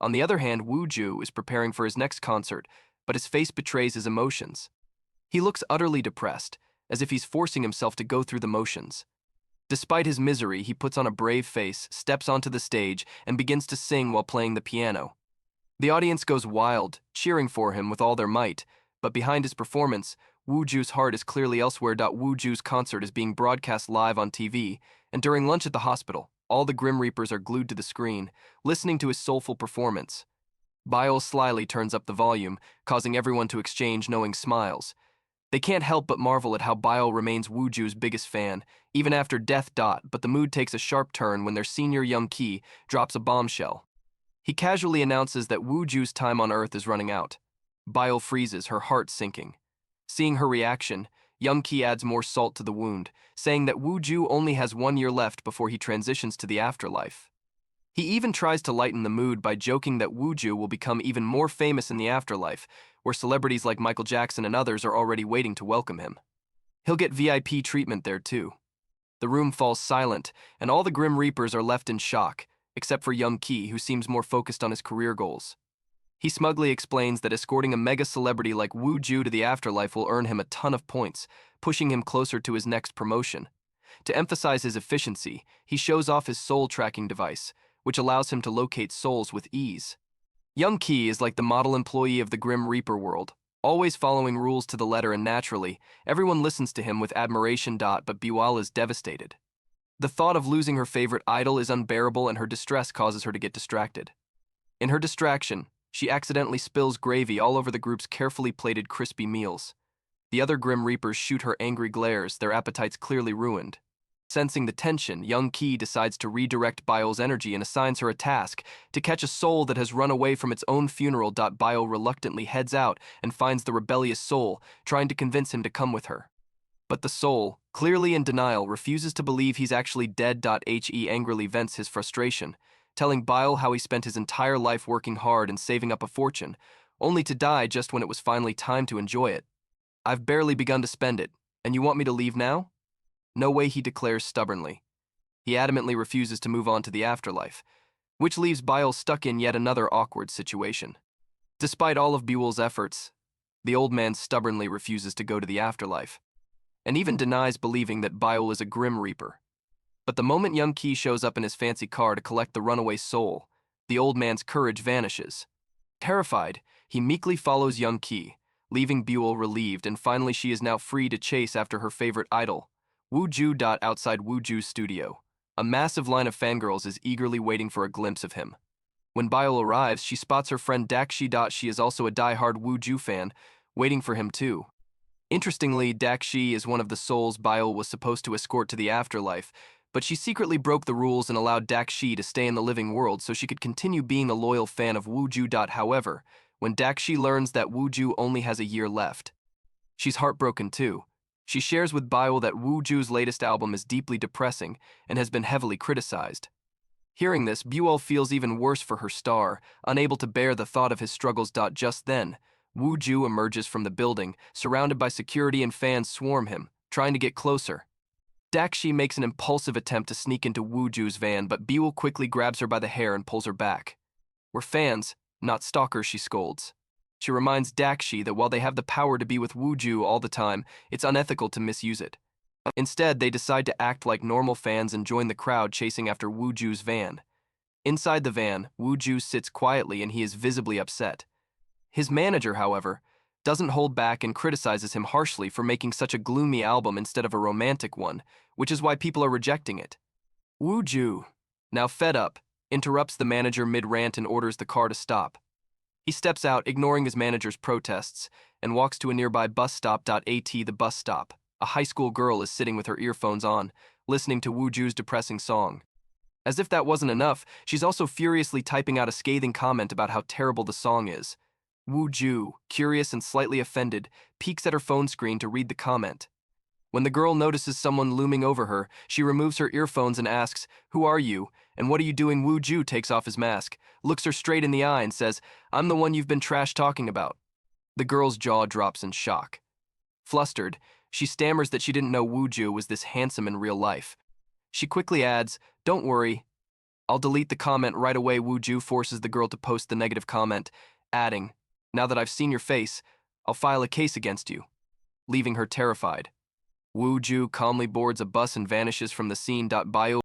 On the other hand, Ju is preparing for his next concert, but his face betrays his emotions. He looks utterly depressed, as if he's forcing himself to go through the motions. Despite his misery, he puts on a brave face, steps onto the stage, and begins to sing while playing the piano. The audience goes wild, cheering for him with all their might, but behind his performance, Ju's heart is clearly elsewhere. Ju's concert is being broadcast live on TV, and during lunch at the hospital, all the Grim Reapers are glued to the screen, listening to his soulful performance. Bile slyly turns up the volume, causing everyone to exchange knowing smiles. They can't help but marvel at how Bile remains Ju's biggest fan, even after death. But the mood takes a sharp turn when their senior Young Ki drops a bombshell. He casually announces that Ju's time on Earth is running out. Bile freezes, her heart sinking. Seeing her reaction, Young Ki adds more salt to the wound, saying that Ju only has 1 year left before he transitions to the afterlife. He even tries to lighten the mood by joking that Ju will become even more famous in the afterlife, where celebrities like Michael Jackson and others are already waiting to welcome him. He'll get VIP treatment there too. The room falls silent, and all the Grim Reapers are left in shock, except for Young Ki, who seems more focused on his career goals. He smugly explains that escorting a mega celebrity like Ju to the afterlife will earn him a ton of points, pushing him closer to his next promotion. To emphasize his efficiency, he shows off his soul tracking device, which allows him to locate souls with ease. Young Ki is like the model employee of the Grim Reaper world, always following rules to the letter, and naturally, everyone listens to him with admiration. But Buell is devastated. The thought of losing her favorite idol is unbearable, and her distress causes her to get distracted. In her distraction, she accidentally spills gravy all over the group's carefully plated crispy meals. The other Grim Reapers shoot her angry glares, their appetites clearly ruined. Sensing the tension, Young Ki decides to redirect Bile's energy and assigns her a task to catch a soul that has run away from its own funeral. Bile reluctantly heads out and finds the rebellious soul, trying to convince him to come with her. But the soul, clearly in denial, refuses to believe he's actually dead. He angrily vents his frustration, telling Bile how he spent his entire life working hard and saving up a fortune, only to die just when it was finally time to enjoy it. I've barely begun to spend it, and you want me to leave now? No way, he declares stubbornly. He adamantly refuses to move on to the afterlife, which leaves Bile stuck in yet another awkward situation. Despite all of Buell's efforts, the old man stubbornly refuses to go to the afterlife, and even denies believing that Bile is a Grim Reaper. But the moment Young Ki shows up in his fancy car to collect the runaway soul, the old man's courage vanishes. Terrified, he meekly follows Young Ki, leaving Buell relieved, and finally she is now free to chase after her favorite idol, Ju. Outside Ju's studio, a massive line of fangirls is eagerly waiting for a glimpse of him. When Bile arrives, she spots her friend Dakshi. She is also a die-hard Ju fan, waiting for him too. Interestingly, Dakshi is one of the souls Bile was supposed to escort to the afterlife, but she secretly broke the rules and allowed Dakshi to stay in the living world so she could continue being a loyal fan of Ju. However, when Dakshi learns that Ju only has a year left, she's heartbroken too. She shares with Bile that Ju's latest album is deeply depressing and has been heavily criticized. Hearing this, Buell feels even worse for her star, unable to bear the thought of his struggles. Just then, Ju emerges from the building, surrounded by security, and fans swarm him, trying to get closer. Dakshi makes an impulsive attempt to sneak into Ju's van, but Buell quickly grabs her by the hair and pulls her back. "We're fans, not stalkers," she scolds. She reminds Dakshi that while they have the power to be with Ju all the time, it's unethical to misuse it. Instead, they decide to act like normal fans and join the crowd chasing after Ju's van. Inside the van, Ju sits quietly and he is visibly upset. His manager, however, doesn't hold back and criticizes him harshly for making such a gloomy album instead of a romantic one, which is why people are rejecting it. Ju, now fed up, interrupts the manager mid-rant and orders the car to stop. He steps out, ignoring his manager's protests, and walks to a nearby bus stop. The bus stop. A high school girl is sitting with her earphones on, listening to Ju's depressing song. As if that wasn't enough, she's also furiously typing out a scathing comment about how terrible the song is. Ju, curious and slightly offended, peeks at her phone screen to read the comment. When the girl notices someone looming over her, she removes her earphones and asks, "Who are you? And what are you doing?" Ju takes off his mask, looks her straight in the eye and says, "I'm the one you've been trash talking about." The girl's jaw drops in shock. Flustered, she stammers that she didn't know Ju was this handsome in real life. She quickly adds, "Don't worry, I'll delete the comment right away. Wu Ju forces the girl to post the negative comment, adding, now that I've seen your face, I'll file a case against you, leaving her terrified. Wu Ju calmly boards a bus and vanishes from the scene. Bio